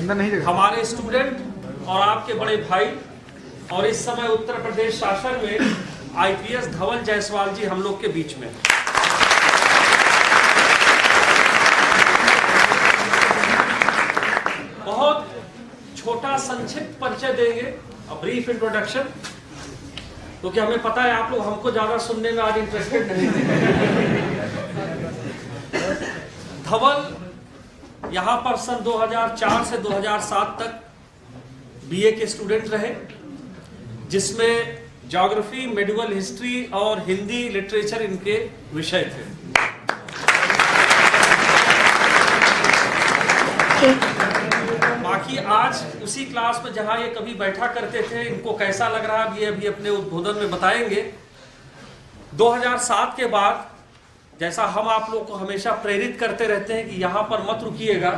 हमारे स्टूडेंट और आपके बड़े भाई और इस समय उत्तर प्रदेश शासन में आईपीएस धवल जायसवाल जी हम लोग के बीच में। बहुत छोटा संक्षिप्त परिचय देंगे, ब्रीफ इंट्रोडक्शन, क्योंकि हमें पता है आप लोग हमको ज्यादा सुनने में आज इंटरेस्टेड नहीं थे। धवल यहाँ पर सन 2004 से 2007 तक बीए के स्टूडेंट रहे, जिसमें ज्योग्राफी, मेडिवल हिस्ट्री और हिंदी लिटरेचर इनके विषय थे। बाकी आज उसी क्लास में जहां ये कभी बैठा करते थे, इनको कैसा लग रहा है ये अभी अपने उद्बोधन में बताएंगे। 2007 के बाद जैसा हम आप लोग को हमेशा प्रेरित करते रहते हैं कि यहाँ पर मत रुकिएगा,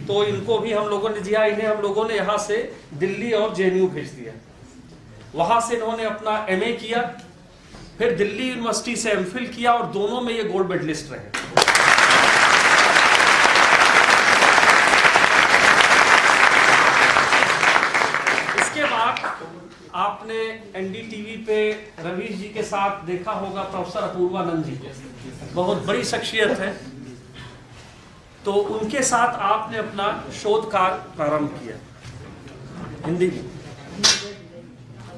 तो इनको भी हम लोगों ने दिया। इन्हें हम लोगों ने यहाँ से दिल्ली और जेएनयू भेज दिया। वहां से इन्होंने अपना एमए किया, फिर दिल्ली यूनिवर्सिटी से एमफिल किया और दोनों में ये गोल्ड मेडलिस्ट रहे। इसके बाद आपने एनडीटीवी पे रवीश जी के साथ देखा होगा प्रोफेसर अपूर्वानंद जी, बहुत बड़ी शख्सियत है। तो उनके साथ आपने अपना शोध कार्य प्रारंभ किया हिंदी में,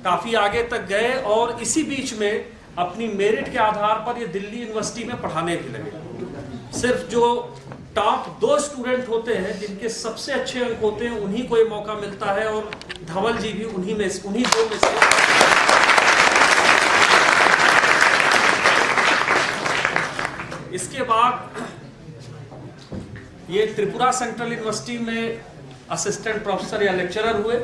काफी आगे तक गए और इसी बीच में अपनी मेरिट के आधार पर ये दिल्ली यूनिवर्सिटी में पढ़ाने भी लगे। सिर्फ जो टॉप 2 स्टूडेंट होते हैं, जिनके सबसे अच्छे अंक होते हैं, उन्हीं को ये मौका मिलता है और धवल जी भी उन्हीं 2 में से। इसके बाद ये त्रिपुरा सेंट्रल यूनिवर्सिटी में असिस्टेंट प्रोफेसर या लेक्चरर हुए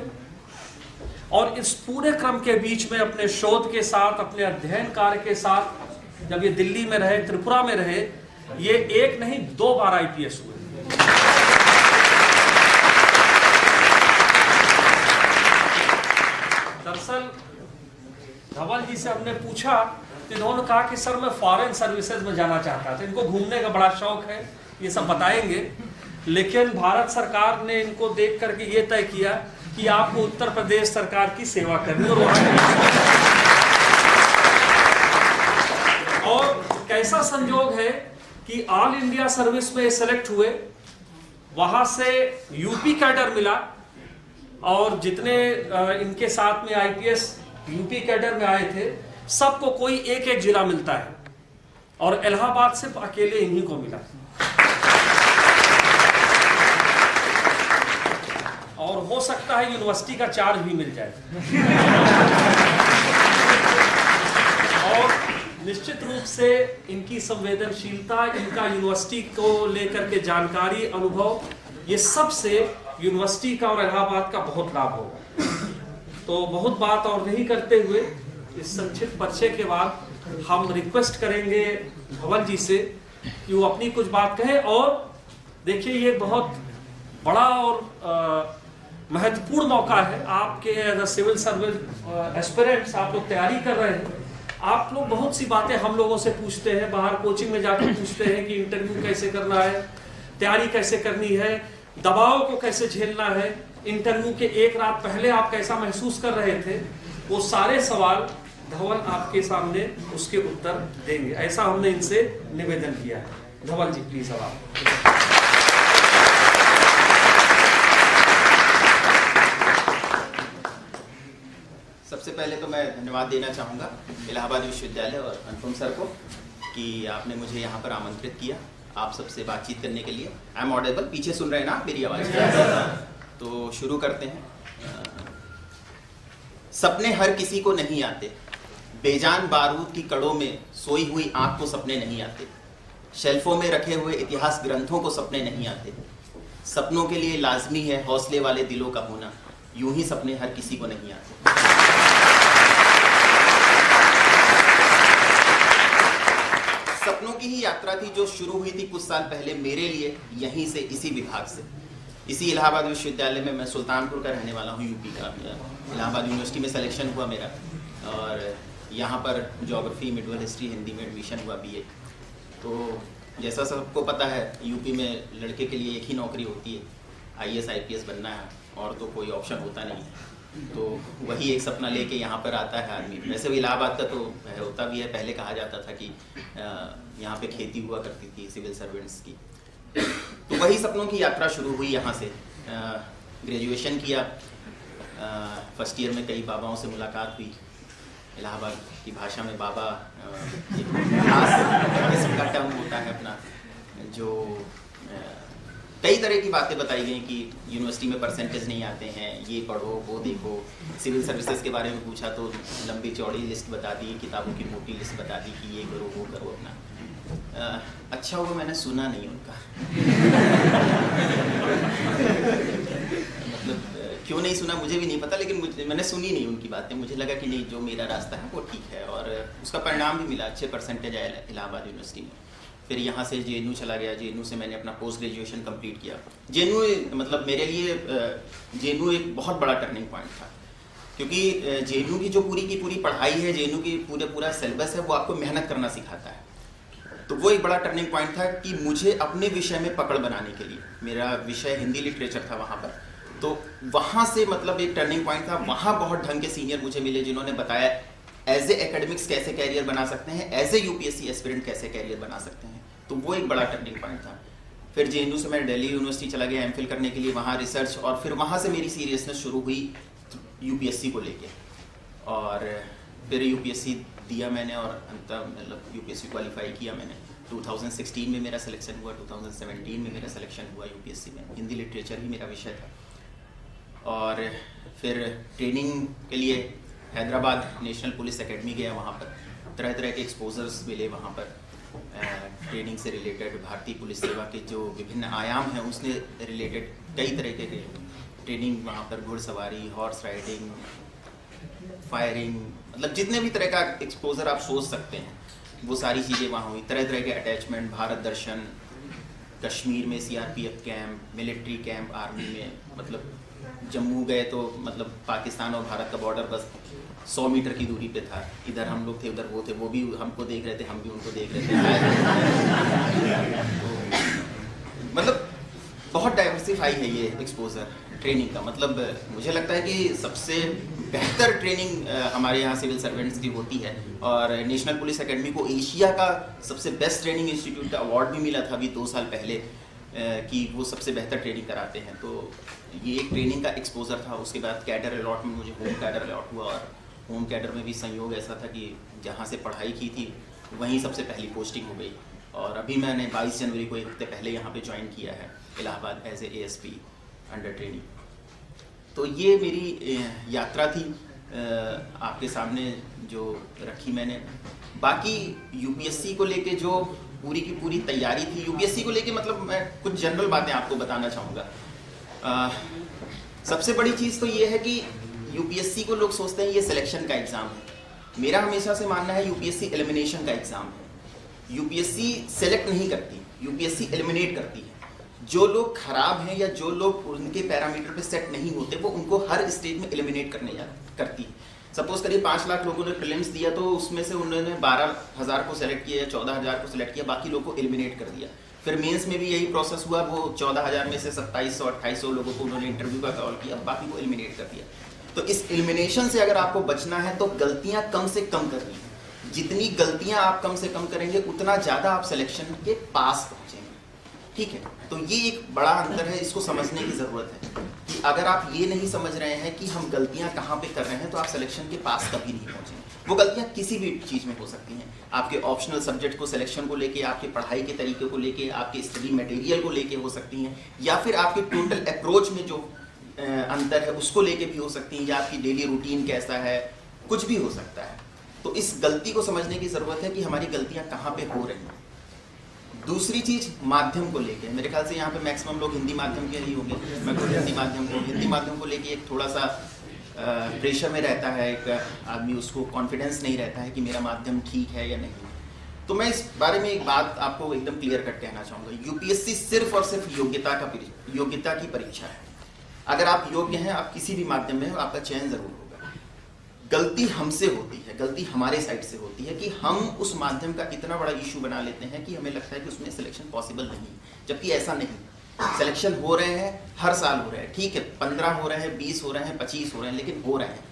और इस पूरे क्रम के बीच में अपने शोध के साथ, अपने अध्ययन कार्य के साथ, जब ये दिल्ली में रहे, त्रिपुरा में रहे, ये 1 नहीं 2 बार आईपीएस हुए। दरअसल धवल जी से हमने पूछा, तो इन्होंने कहा कि सर मैं फॉरेन सर्विसेज में जाना चाहता था। इनको घूमने का बड़ा शौक है, ये सब बताएंगे, लेकिन भारत सरकार ने इनको देख करके ये तय किया कि आपको उत्तर प्रदेश सरकार की सेवा करनी। और कैसा संयोग है कि ऑल इंडिया सर्विस में सेलेक्ट हुए, वहां से यूपी कैडर मिला और जितने इनके साथ में आईपीएस यूपी कैडर में आए थे, सबको कोई एक जिला मिलता है और इलाहाबाद सिर्फ अकेले इन्हीं को मिला। और हो सकता है यूनिवर्सिटी का चार्ज भी मिल जाए। और निश्चित रूप से इनकी संवेदनशीलता, इनका यूनिवर्सिटी को लेकर के जानकारी, अनुभव, ये सब से यूनिवर्सिटी का और इलाहाबाद का बहुत लाभ होगा। तो बहुत बात और नहीं करते हुए इस संक्षिप्त परिचय के बाद हम रिक्वेस्ट करेंगे धवल जी से कि वो अपनी कुछ बात कहें। और देखिए, ये बहुत बड़ा और महत्वपूर्ण मौका है आपके एज सिविल सर्विस एस्पिरेंट्स। आप लोग तैयारी कर रहे हैं, आप लोग बहुत सी बातें हम लोगों से पूछते हैं, बाहर कोचिंग में जाकर पूछते हैं कि इंटरव्यू कैसे करना है, तैयारी कैसे करनी है, दबाव को कैसे झेलना है, इंटरव्यू के 1 रात पहले आप कैसा महसूस कर रहे थे। वो सारे सवाल धवल आपके सामने उसके उत्तर देंगे, ऐसा हमने इनसे निवेदन किया है। धवल जी प्लीज अब आप। सबसे पहले तो मैं धन्यवाद देना चाहूँगा इलाहाबाद विश्वविद्यालय और अनुपम सर को कि आपने मुझे यहाँ पर आमंत्रित किया आप सबसे बातचीत करने के लिए। आई एम ऑडिबल, पीछे सुन रहे हैं ना मेरी आवाज़? तो शुरू करते हैं। सपने हर किसी को नहीं आते, बेजान बारूद की कड़ों में सोई हुई आँख को सपने नहीं आते, शेल्फों में रखे हुए इतिहास ग्रंथों को सपने नहीं आते। सपनों के लिए लाजमी है हौसले वाले दिलों का होना, यूं ही सपने हर किसी को नहीं आते। सपनों की ही यात्रा थी जो शुरू हुई थी कुछ साल पहले मेरे लिए, यहीं से, इसी विभाग से, इसी इलाहाबाद विश्वविद्यालय में। मैं सुल्तानपुर का रहने वाला हूँ, यूपी का। इलाहाबाद यूनिवर्सिटी में सिलेक्शन हुआ मेरा और यहाँ पर ज्योग्राफी, मिडवल हिस्ट्री, हिंदी में एडमिशन हुआ बीए। तो जैसा सबको पता है यूपी में लड़के के लिए एक ही नौकरी होती है, IAS IPS बनना है और तो कोई ऑप्शन होता नहीं है, तो वही एक सपना लेके यहाँ पर आता है आदमी। वैसे भी इलाहाबाद का तो होता भी है, पहले कहा जाता था कि यहाँ पे खेती हुआ करती थी सिविल सर्वेंट्स की। तो वही सपनों की यात्रा शुरू हुई यहाँ से। ग्रेजुएशन किया, फर्स्ट ईयर में कई बाबाओं से मुलाकात हुई। इलाहाबाद की भाषा में बाबा एक खास किस्म का टर्म होता है अपना, जो कई तरह की बातें बताई गई कि यूनिवर्सिटी में परसेंटेज नहीं आते हैं, ये पढ़ो वो देखो। सिविल सर्विसेज के बारे में पूछा तो लंबी चौड़ी लिस्ट बता दी, किताबों की मोटी लिस्ट बता दी कि ये करो वो करो अपना। अच्छा हुआ मैंने सुना नहीं उनका मतलब क्यों नहीं सुना मुझे भी नहीं पता, लेकिन मैंने सुनी नहीं उनकी बातें। मुझे लगा कि नहीं, जो मेरा रास्ता है वो ठीक है, और उसका परिणाम भी मिला, अच्छे परसेंटेज आए इलाहाबाद यूनिवर्सिटी में। फिर यहाँ से JNU चला गया, JNU से मैंने अपना पोस्ट ग्रेजुएशन कंप्लीट किया। JNU मतलब मेरे लिए JNU एक बहुत बड़ा टर्निंग पॉइंट था, क्योंकि JNU की जो पूरी की पूरी पढ़ाई है, JNU की पूरा सिलेबस है, वो आपको मेहनत करना सिखाता है। तो वो एक बड़ा टर्निंग पॉइंट था कि मुझे अपने विषय में पकड़ बनाने के लिए, मेरा विषय हिंदी लिटरेचर था वहाँ पर, तो वहाँ से मतलब एक टर्निंग पॉइंट था। वहाँ बहुत ढंग के सीनियर मुझे मिले जिन्होंने बताया एज ए एकेडमिक्स कैसे कैरियर बना सकते हैं, एज ए UPSC एस्पिरेंट कैसे कैरियर बना सकते हैं। तो वो एक बड़ा टर्निंग पॉइंट था। फिर JNU से मैं दिल्ली यूनिवर्सिटी चला गया MPhil करने के लिए, वहाँ रिसर्च, और फिर वहाँ से मेरी सीरियसनेस शुरू हुई UPSC को लेके। और फिर UPSC दिया मैंने, और अंत मतलब UPSC क्वालिफाई किया मैंने। 2016 में मेरा सिलेक्शन हुआ, 2017 में मेरा सिलेक्शन हुआ UPSC में। हिंदी लिटरेचर ही मेरा विषय था। और फिर ट्रेनिंग के लिए हैदराबाद नेशनल पुलिस एकेडमी गया। वहाँ पर तरह तरह के एक्सपोजर्स मिले। वहाँ पर ट्रेनिंग से रिलेटेड, भारतीय पुलिस सेवा के जो विभिन्न आयाम हैं उसने रिलेटेड कई तरह के ट्रेनिंग वहाँ पर, घुड़सवारी, हॉर्स राइडिंग, फायरिंग, मतलब जितने भी तरह का एक्सपोजर आप सोच सकते हैं वो सारी चीज़ें वहाँ हुई। तरह तरह के अटैचमेंट, भारत दर्शन, कश्मीर में CRPF camp, military camp army में, मतलब जम्मू गए तो मतलब पाकिस्तान और भारत का बॉर्डर बस 100 मीटर की दूरी पे था। इधर हम लोग थे, उधर वो थे, वो भी हमको देख रहे थे, हम भी उनको देख रहे थे। तो मतलब बहुत डाइवर्सिफाई है ये एक्सपोजर ट्रेनिंग का। मतलब मुझे लगता है कि सबसे बेहतर ट्रेनिंग हमारे यहाँ सिविल सर्वेंट्स की होती है, और नेशनल पुलिस एकेडमी को एशिया का सबसे बेस्ट ट्रेनिंग इंस्टीट्यूट का अवार्ड भी मिला था अभी 2 साल पहले, कि वो सबसे बेहतर ट्रेनिंग कराते हैं। तो ये एक ट्रेनिंग का एक्सपोजर था। उसके बाद कैडर अलॉट में मुझे होम कैडर अलॉट हुआ, और होम कैडर में भी संयोग ऐसा था कि जहाँ से पढ़ाई की थी वहीं सबसे पहली पोस्टिंग हो गई। और अभी मैंने 22 जनवरी को, एक हफ्ते पहले यहाँ पे ज्वाइन किया है Allahabad as a ASP under training. तो ये मेरी यात्रा थी आपके सामने जो रखी मैंने। बाकी UPSC को लेके जो पूरी की पूरी तैयारी थी, UPSC को लेके मतलब मैं कुछ जनरल बातें आपको बताना चाहूँगा। सबसे बड़ी चीज़ तो ये है कि UPSC को लोग सोचते हैं ये सिलेक्शन का एग्ज़ाम है। मेरा हमेशा से मानना है UPSC एलिमिनेशन का एग्ज़ाम है। UPSC सेलेक्ट नहीं करती, UPSC एलिमिनेट करती है। जो लोग खराब हैं या जो लोग उनके पैरामीटर पे सेट नहीं होते, वो उनको हर स्टेज में एलिमिनेट करती है। सपोज करिए 5 लाख लोगों ने प्रीलिम्स दिया, तो उसमें से उन्होंने 12,000 को सेलेक्ट किया या 14,000 को सेलेक्ट किया, बाकी लोगों को एलिमिनेट कर दिया। फिर मेंस में भी यही प्रोसेस हुआ, वो 14,000 में से 2700-2800 लोगों को उन्होंने इंटरव्यू का कॉल किया, बाकी को एलिमिनेट कर दिया। तो इस एलिमिनेशन से अगर आपको बचना है तो गलतियां कम से कम करनी है। जितनी गलतियां आप कम से कम करेंगे उतना ज़्यादा आप सिलेक्शन के पास पहुँचेंगे। ठीक है, तो ये एक बड़ा अंतर है, इसको समझने की ज़रूरत है कि अगर आप ये नहीं समझ रहे हैं कि हम गलतियां कहाँ पे कर रहे हैं, तो आप सिलेक्शन के पास कभी नहीं पहुँचेंगे। वो गलतियां किसी भी चीज़ में हो सकती हैं, आपके ऑप्शनल सब्जेक्ट को सिलेक्शन को लेके, आपके पढ़ाई के तरीके को लेके, आपके स्टडी मटेरियल को लेके हो सकती हैं, या फिर आपके टोटल अप्रोच में जो अंतर है उसको लेके भी हो सकती हैं, या आपकी डेली रूटीन कैसा है, कुछ भी हो सकता है। तो इस गलती को समझने की ज़रूरत है कि हमारी गलतियाँ कहाँ पर हो रही हैं। दूसरी चीज़ माध्यम को लेके, मेरे ख्याल से यहाँ पे मैक्सिमम लोग हिंदी माध्यम के ही होंगे। मैं खुद हिंदी माध्यम को लेके एक थोड़ा सा प्रेशर में रहता है एक आदमी, उसको कॉन्फिडेंस नहीं रहता है कि मेरा माध्यम ठीक है या नहीं। तो मैं इस बारे में एक बात आपको एकदम क्लियर कट कहना चाहूँगा। UPSC सिर्फ और सिर्फ योग्यता की परीक्षा है। अगर आप योग्य हैं, आप किसी भी माध्यम में आपका चयन जरूर होगा। गलती हमसे होती है, गलती हमारे साइड से होती है कि हम उस माध्यम का इतना बड़ा इशू बना लेते हैं कि हमें लगता है कि उसमें सिलेक्शन पॉसिबल नहीं, जबकि ऐसा नहीं। सिलेक्शन हो रहे हैं, हर साल हो रहे हैं, ठीक है 15 हो रहे हैं, 20 हो रहे हैं, 25 हो रहे हैं, लेकिन हो रहे हैं।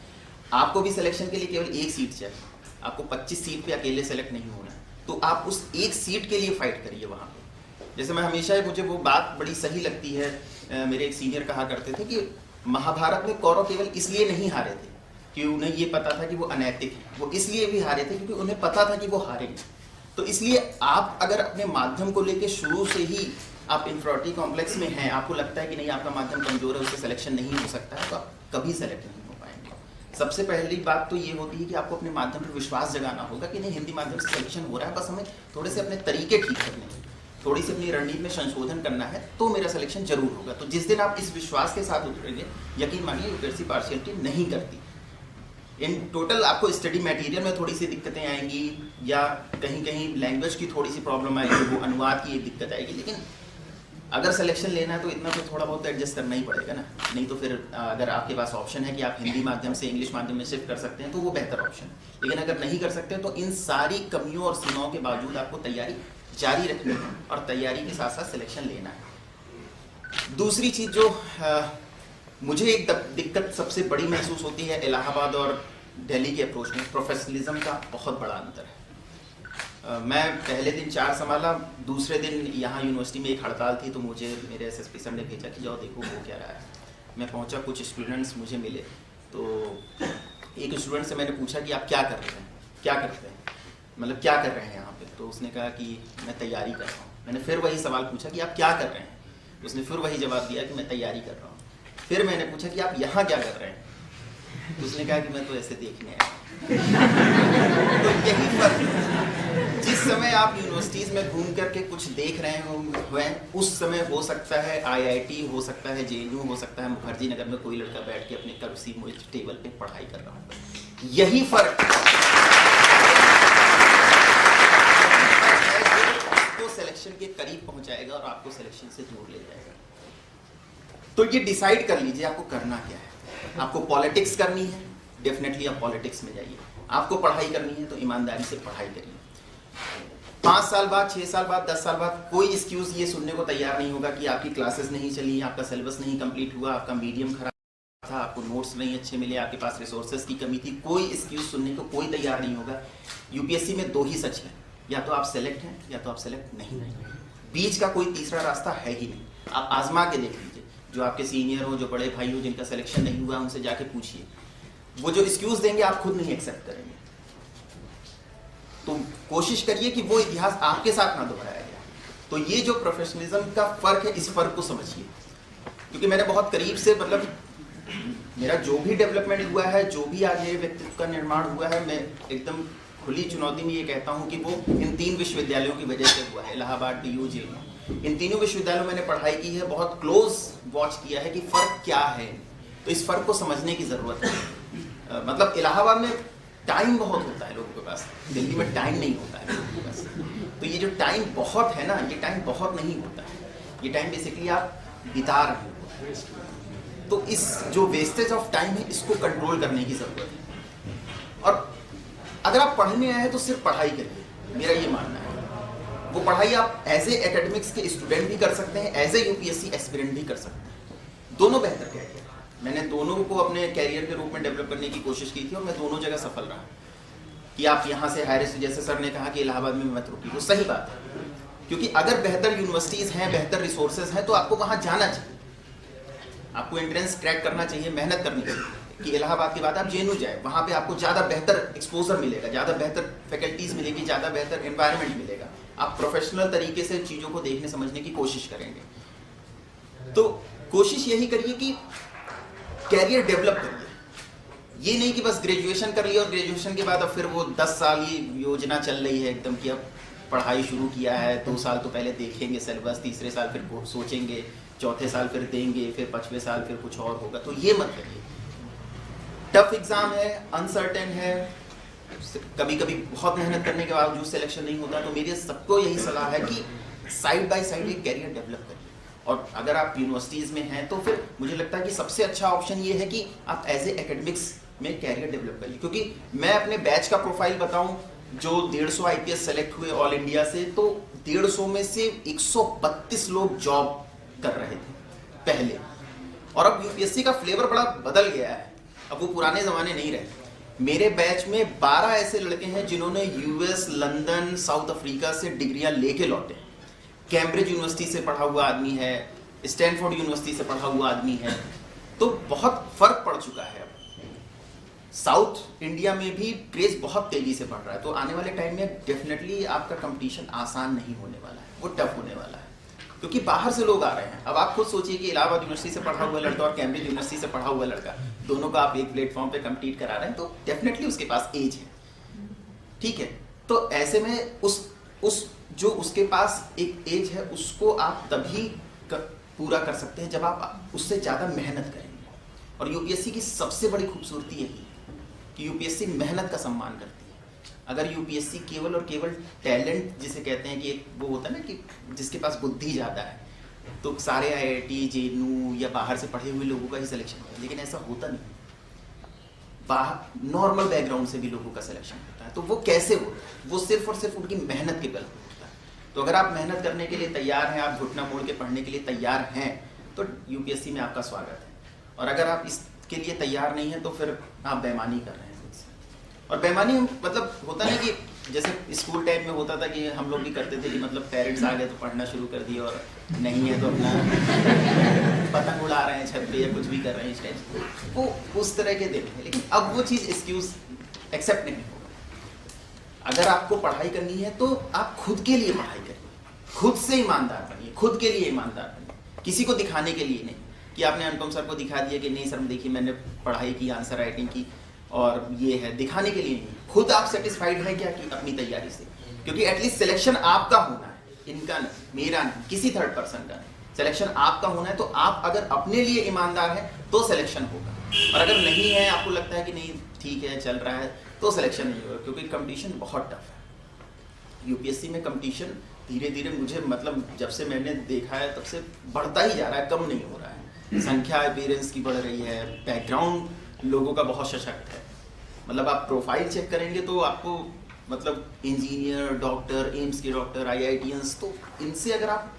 आपको भी सिलेक्शन के लिए केवल एक सीट चाहिए, आपको 25 सीट पे अकेले सेलेक्ट नहीं होना है, तो आप उस एक सीट के लिए फाइट करिए वहाँ पे। जैसे मैं हमेशा, मुझे वो बात बड़ी सही लगती है, मेरे एक सीनियर कहा करते थे कि महाभारत में कौरव केवल इसलिए नहीं हारे थे कि उन्हें ये पता था कि वो अनैतिक है, वो इसलिए भी हारे थे क्योंकि उन्हें पता था कि वो हारेंगे। तो इसलिए आप अगर अपने माध्यम को लेकर शुरू से ही आप इंफीरियरिटी कॉम्प्लेक्स में हैं, आपको लगता है कि नहीं आपका माध्यम कमजोर है, उससे सिलेक्शन नहीं हो सकता है, तो आप कभी सेलेक्ट नहीं हो पाएंगे। सबसे पहली बात तो ये होती है कि आपको अपने माध्यम पर विश्वास जगाना होगा कि नहीं हिंदी माध्यम से सिलेक्शन हो रहा है, बस हमें थोड़े से अपने तरीके ठीक करने हैं, थोड़ी सी अपनी रणनीति में संशोधन करना है, तो मेरा सिलेक्शन जरूर होगा। तो जिस दिन आप इस विश्वास के साथ उतरेंगे, यकीन मानिए यूपीएससी पार्शियलिटी नहीं करती। इन टोटल आपको स्टडी मटेरियल में थोड़ी सी दिक्कतें आएंगी, या कहीं कहीं लैंग्वेज की थोड़ी सी प्रॉब्लम आएगी, वो अनुवाद की एक दिक्कत आएगी, लेकिन अगर सिलेक्शन लेना है तो इतना तो थोड़ा बहुत एडजस्ट करना ही पड़ेगा ना। नहीं तो फिर अगर आपके पास ऑप्शन है कि आप हिंदी माध्यम से इंग्लिश माध्यम में शिफ्ट कर सकते हैं तो वो बेहतर ऑप्शन है, लेकिन अगर नहीं कर सकते तो इन सारी कमियों और सीमाओं के बावजूद आपको तैयारी जारी रखनी है और तैयारी के साथ साथ सिलेक्शन लेना है। दूसरी चीज़ जो मुझे एक दिक्कत सबसे बड़ी महसूस होती है इलाहाबाद और दिल्ली के अप्रोच में, प्रोफेशनलिज्म का बहुत बड़ा अंतर है। मैं पहले दिन 4 संभाला, दूसरे दिन यहाँ यूनिवर्सिटी में एक हड़ताल थी, तो मुझे मेरे एसएसपी सर ने भेजा कि जाओ देखो हो क्या रहा है। मैं पहुँचा, कुछ स्टूडेंट्स मुझे मिले, तो एक स्टूडेंट से मैंने पूछा कि आप क्या कर रहे हैं, क्या करते हैं, मतलब क्या कर रहे हैं यहाँ पे। तो उसने कहा कि मैं तैयारी कर रहा हूँ। मैंने फिर वही सवाल पूछा कि आप क्या कर रहे हैं, उसने फिर वही जवाब दिया कि मैं तैयारी कर रहा हूँ। फिर मैंने पूछा कि आप यहाँ क्या कर रहे हैं, तो उसने कहा कि मैं तो ऐसे देखने आया। तो यही फर्क, जिस समय आप यूनिवर्सिटीज़ में घूम करके कुछ देख रहे हों, उस समय हो सकता है आईआईटी, हो सकता है जेएनयू, हो सकता है मुखर्जी नगर में कोई लड़का बैठ के अपने कुर्सी टेबल पे पढ़ाई कर रहा हो। यही फर्क आपको सिलेक्शन के करीब पहुंचाएगा और आपको सिलेक्शन से दूर ले जाएगा। तो ये डिसाइड कर लीजिए आपको करना क्या है। आपको पॉलिटिक्स करनी है, डेफिनेटली आप पॉलिटिक्स में जाइए। आपको पढ़ाई करनी है तो ईमानदारी से पढ़ाई करिए। 5 साल बाद, 6 साल बाद, 10 साल बाद कोई एक्सक्यूज ये सुनने को तैयार नहीं होगा कि आपकी क्लासेस नहीं चली, आपका सिलेबस नहीं कंप्लीट हुआ, आपका मीडियम खराब था, आपको नोट्स नहीं अच्छे मिले, आपके पास रिसोर्सेज की कमी थी। कोई एक्सक्यूज सुनने को कोई तैयार नहीं होगा। यूपीएससी में 2 ही सच है, या तो आप सेलेक्ट हैं या तो आप सेलेक्ट नहीं हैं। बीच का कोई तीसरा रास्ता है ही नहीं। आप आजमा के देख लीजिए, जो आपके सीनियर हो, जो बड़े भाई हो, जिनका सिलेक्शन नहीं हुआ, उनसे जाके पूछिए, वो जो एक्सक्यूज देंगे आप खुद नहीं एक्सेप्ट करेंगे। तो कोशिश करिए कि वो इतिहास आपके साथ ना दोहराया जाए। तो ये जो प्रोफेशनलिज्म का फर्क है, इस फर्क को समझिए, क्योंकि मैंने बहुत करीब से, मतलब मेरा जो भी डेवलपमेंट हुआ है, जो भी आज ये व्यक्तित्व का निर्माण हुआ है, मैं एकदम खुली चुनौती में ये कहता हूँ कि वो इन 3 विश्वविद्यालयों की वजह से हुआ है, इलाहाबाद, डीयू, जेएनयू। इन तीनों विश्वविद्यालयों में मैंने पढ़ाई की है, बहुत क्लोज वॉच किया है कि फ़र्क क्या है। तो इस फ़र्क को समझने की ज़रूरत है। मतलब इलाहाबाद में टाइम बहुत होता है लोगों के पास, दिल्ली में टाइम नहीं होता है लोगों के पास। तो ये जो टाइम बहुत है ना, ये टाइम बहुत नहीं होता है, ये टाइम बेसिकली आप बिता रहे हो। तो इस जो वेस्टेज ऑफ टाइम है, इसको कंट्रोल करने की ज़रूरत है। और अगर आप पढ़ने आए हैं तो सिर्फ पढ़ाई करिए, मेरा ये मानना है। वो पढ़ाई आप एज ए एकेडमिक्स के स्टूडेंट भी कर सकते हैं, एज ए यूपीएससी एस्पिरेंट भी कर सकते हैं। दोनों बेहतर कैरियर, मैंने दोनों को अपने कैरियर के रूप में डेवलप करने की कोशिश की थी और मैं दोनों जगह सफल रहा। कि आप यहाँ से हायर, जैसे सर ने कहा कि इलाहाबाद में मत रुकिए, वो सही बात है, क्योंकि अगर बेहतर यूनिवर्सिटीज़ हैं, बेहतर रिसोर्सेज हैं, तो आपको वहाँ जाना चाहिए, आपको एंट्रेंस क्रैक करना चाहिए, मेहनत करनी चाहिए। कि इलाहाबाद के बाद आप जेएनयू जाए, वहाँ पे आपको ज़्यादा बेहतर एक्सपोजर मिलेगा, ज़्यादा बेहतर फैकल्टीज़ मिलेगी, ज़्यादा बेहतर एनवायरनमेंट मिलेगा। आप प्रोफेशनल तरीके से चीज़ों को देखने समझने की कोशिश करेंगे। तो कोशिश यही करिए कि कैरियर डेवलप करिए। ये नहीं कि बस ग्रेजुएशन कर लिया और ग्रेजुएशन के बाद अब फिर वो 10 साल ये योजना चल रही है एकदम कि अब पढ़ाई शुरू किया है, 2 साल तो पहले देखेंगे सिलेबस, तीसरे साल फिर सोचेंगे, चौथे साल फिर देंगे, फिर 5वें साल फिर कुछ और होगा। तो ये मत करिए। टफ एग्जाम है, अनसर्टेन है, कभी कभी बहुत मेहनत करने के बावजूद सिलेक्शन नहीं होता। तो मेरी सबको यही सलाह है कि साइड बाय साइड एक कैरियर डेवलप करिए। और अगर आप यूनिवर्सिटीज़ में हैं तो फिर मुझे लगता है कि सबसे अच्छा ऑप्शन ये है कि आप एज ए एकेडमिक्स में कैरियर डेवलप करिए। क्योंकि मैं अपने बैच का प्रोफाइल बताऊं, जो 150 आईपीएस सेलेक्ट हुए ऑल इंडिया से, तो 150 में से 132 लोग जॉब कर रहे थे पहले, और अब यूपीएससी का फ्लेवर बड़ा बदल गया है। अब वो पुराने जमाने नहीं रहे। मेरे बैच में 12 ऐसे लड़के हैं जिन्होंने यूएस, लंदन, साउथ अफ्रीका से डिग्रियां लेके लौटे। कैम्ब्रिज यूनिवर्सिटी से पढ़ा हुआ आदमी है, स्टैनफोर्ड यूनिवर्सिटी से पढ़ा हुआ आदमी है। तो बहुत फर्क पड़ चुका है। अब साउथ इंडिया में भी क्रेज बहुत तेजी से बढ़ रहा है। तो आने वाले टाइम में डेफिनेटली आपका कंपटीशन आसान नहीं होने वाला है, वो टफ होने वाला है, क्योंकि बाहर से लोग आ रहे हैं। अब आप खुद सोचिए कि इलाहाबाद यूनिवर्सिटी से पढ़ा हुआ लड़का और कैम्ब्रिज यूनिवर्सिटी से पढ़ा हुआ लड़का, दोनों का आप एक प्लेटफॉर्म पे कम्पीट करा रहे हैं, तो डेफिनेटली उसके पास एज है, ठीक है। तो ऐसे में उस जो उसके पास एक एज है, उसको आप तभी पूरा कर सकते हैं जब आप उससे ज़्यादा मेहनत करेंगे। और यूपीएससी की सबसे बड़ी खूबसूरती यही है कि यूपीएससी मेहनत का सम्मान करती है। अगर यूपीएससी केवल और केवल टैलेंट जिसे कहते हैं कि एक वो होता है ना कि जिसके पास बुद्धि ज़्यादा है, तो सारे आईआईटी, जेएनयू या बाहर से पढ़े हुए लोगों का ही सिलेक्शन होता है, लेकिन ऐसा होता नहीं। बाहर नॉर्मल बैकग्राउंड से भी लोगों का सिलेक्शन होता है। तो वो कैसे होता है? वो सिर्फ और सिर्फ उनकी मेहनत के बल पर होता है। तो अगर आप मेहनत करने के लिए तैयार हैं, आप घुटना मोड़ के पढ़ने के लिए तैयार हैं, तो यूपीएससी में आपका स्वागत है। और अगर आप इसके लिए तैयार नहीं हैं, तो फिर आप बेईमानी कर रहे हैं। और बेईमानी मतलब होता नहीं कि जैसे स्कूल टाइम में होता था कि हम लोग भी करते थे कि मतलब पेरेंट्स आ गए तो पढ़ना शुरू कर दिया, और नहीं है तो अपना पतंग उड़ा रहे हैं छत पे या कुछ भी कर रहे हैं इस टाइम से। वो उस तरह के दिन थे, लेकिन अब वो चीज़ एक्सक्यूज एक्सेप्ट नहीं होगा। अगर आपको पढ़ाई करनी है तो आप खुद के लिए पढ़ाई करिए, खुद से ईमानदार बनिए, खुद के लिए ईमानदार बनिए, किसी को दिखाने के लिए नहीं कि आपने अनुपम सर को दिखा दिया कि नहीं सर देखिए मैंने पढ़ाई की, आंसर राइटिंग की और ये है, दिखाने के लिए नहीं। खुद आप सेटिस्फाइड है क्या कि अपनी तैयारी से? क्योंकि एटलीस्ट सिलेक्शन आपका होना है, इनका नहीं, मेरा नहीं, किसी थर्ड पर्सन का नहीं। सिलेक्शन आपका होना है, तो आप अगर अपने लिए ईमानदार हैं तो सिलेक्शन होगा, और अगर नहीं है, आपको लगता है कि नहीं ठीक है चल रहा है, तो सिलेक्शन नहीं होगा। क्योंकि कंपटीशन बहुत टफ है। यूपीएससी में कंपटीशन धीरे धीरे मुझे मतलब जब से मैंने देखा है तब से बढ़ता ही जा रहा है, कम नहीं हो रहा है। संख्या पेरेंट्स की बढ़ रही है, बैकग्राउंड लोगों का बहुत सशक्त है। मतलब आप प्रोफाइल चेक करेंगे तो आपको मतलब इंजीनियर, डॉक्टर, एम्स के डॉक्टर, आईआईटीएंस, तो इनसे अगर आप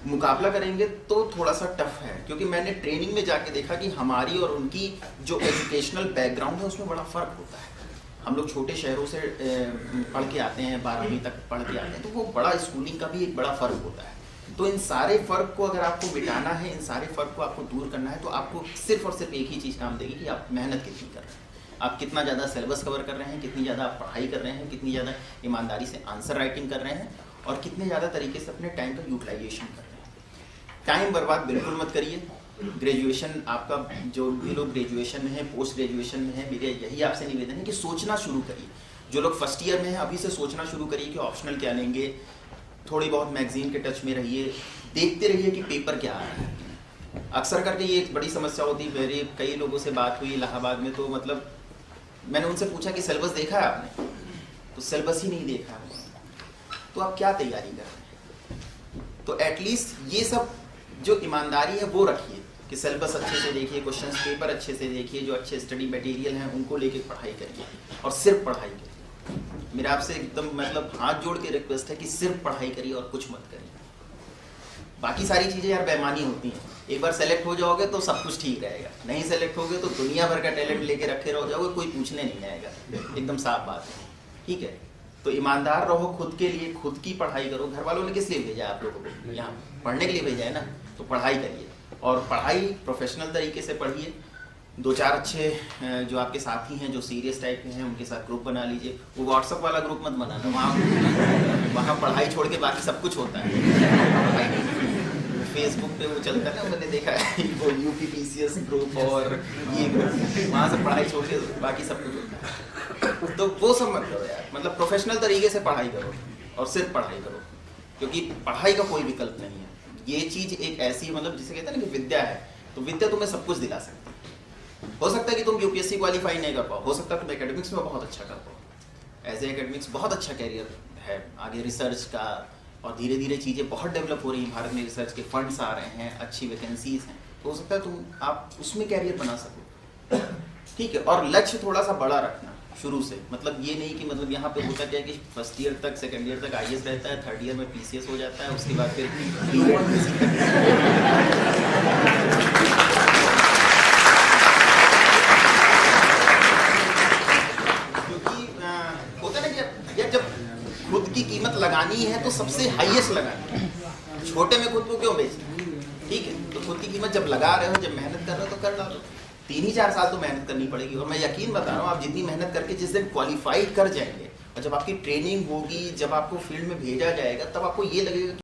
मुकाबला करेंगे तो थोड़ा सा टफ है। क्योंकि मैंने ट्रेनिंग में जाके देखा कि हमारी और उनकी जो एजुकेशनल बैकग्राउंड है उसमें बड़ा फ़र्क होता है। हम लोग छोटे शहरों से पढ़ के आते हैं, 12वीं तक पढ़ के आते हैं, तो वो बड़ा स्कूलिंग का भी एक बड़ा फ़र्क होता है। तो इन सारे फ़र्क को अगर आपको मिटाना है, इन सारे फ़र्क को आपको दूर करना है, तो आपको सिर्फ और सिर्फ एक ही चीज़ काम देगी कि आप मेहनत कितनी कर रहे हैं, आप कितना ज़्यादा सिलेबस कवर कर रहे हैं, कितनी ज़्यादा आप पढ़ाई कर रहे हैं, कितनी ज़्यादा ईमानदारी से आंसर राइटिंग कर रहे हैं, और कितने ज़्यादा तरीके से अपने टाइम का यूटिलाइजेशन कर रहे हैं। टाइम बर्बाद बिल्कुल मत करिए। ग्रेजुएशन आपका, जो भी लोग ग्रेजुएशन में है, पोस्ट ग्रेजुएशन में है, मेरे यही आपसे निवेदन है कि सोचना शुरू करिए। जो लोग फर्स्ट ईयर में हैं अभी से सोचना शुरू करिए कि ऑप्शनल क्या लेंगे, थोड़ी बहुत मैगजीन के टच में रहिए, देखते रहिए कि पेपर क्या आ रहा है। अक्सर करके ये एक बड़ी समस्या होती है। मेरी कई लोगों से बात हुई इलाहाबाद में, तो मतलब मैंने उनसे पूछा कि सिलेबस देखा है आपने, तो सिलेबस ही नहीं देखा है, तो आप क्या तैयारी कर रहे हैं? तो एटलीस्ट ये सब जो ईमानदारी है वो रखिए कि सिलेबस अच्छे से देखिए, क्वेश्चन पेपर अच्छे से देखिए, जो अच्छे स्टडी मटेरियल हैं उनको लेके पढ़ाई करिए, और सिर्फ पढ़ाई करिए। मेरा आपसे एकदम मतलब हाथ जोड़ के रिक्वेस्ट है कि सिर्फ पढ़ाई करिए और कुछ मत करिए। बाकी सारी चीज़ें यार बेईमानी होती हैं। एक बार सेलेक्ट हो जाओगे तो सब कुछ ठीक रहेगा, नहीं सेलेक्ट होगे तो दुनिया भर का टैलेंट लेके रखे रह जाओगे, कोई पूछने नहीं आएगा। एकदम साफ बात है, ठीक है। तो ईमानदार रहो खुद के लिए, खुद की पढ़ाई करो। घर वालों ने किस लिए भेजा है आप लोगों को? यहाँ पढ़ने के लिए भेजा है ना, तो पढ़ाई करिए, और पढ़ाई प्रोफेशनल तरीके से पढ़िए। 2-4 अच्छे जो आपके साथी हैं जो सीरियस टाइप के हैं उनके साथ ग्रुप बना लीजिए। वो व्हाट्सएप वाला ग्रुप मत बनाना, वहाँ पढ़ाई छोड़ के बाकी सब कुछ होता है। फेसबुक पे वो चलता है ना, मैंने देखा है वो यूपीपीसीएस ग्रुप और ये ग्रुप, वहाँ से पढ़ाई छोड़ के बाकी सब कुछ होता है। तो वो सब मत करो यार, मतलब प्रोफेशनल तरीके से पढ़ाई करो और सिर्फ पढ़ाई करो, क्योंकि पढ़ाई का कोई विकल्प नहीं है। ये चीज़ एक ऐसी मतलब जिसे कहते हैं ना कि विद्या है, तो विद्या तुम्हें सब कुछ दिला सकती है। हो सकता है कि तुम यूपीएससी क्वालिफाई नहीं कर पाओ, हो सकता है तुम एकेडमिक्स में बहुत अच्छा कर पाओ। एज ए एकेडमिक्स बहुत अच्छा कैरियर है आगे रिसर्च का, और धीरे धीरे चीज़ें बहुत डेवलप हो रही हैं। भारत में रिसर्च के फंड्स आ रहे हैं, अच्छी वैकेंसीज हैं, तो हो सकता है आप उसमें कैरियर बना सको, ठीक है। और लक्ष्य थोड़ा सा बड़ा रखना, शुरू से। मतलब ये नहीं कि मतलब यहाँ पे होता क्या है कि फर्स्ट ईयर तक सेकंड ईयर तक आईएएस रहता है, थर्ड ईयर में पीसीएस हो जाता है, उसके बाद फिर क्योंकि होता ना कि यार जब खुद की कीमत लगानी है तो सबसे हाईएस्ट लगानी है, छोटे में खुद को क्यों बेचना। ठीक है, तो खुद की कीमत जब लगा रहे हो, जब मेहनत कर रहे हो तो कर डालो। 3 ही 4 साल तो मेहनत करनी पड़ेगी, और मैं यकीन बता रहा हूँ आप जितनी मेहनत करके जिस दिन क्वालिफाई कर जाएंगे और जब आपकी ट्रेनिंग होगी, जब आपको फील्ड में भेजा जाएगा, तब आपको ये लगेगा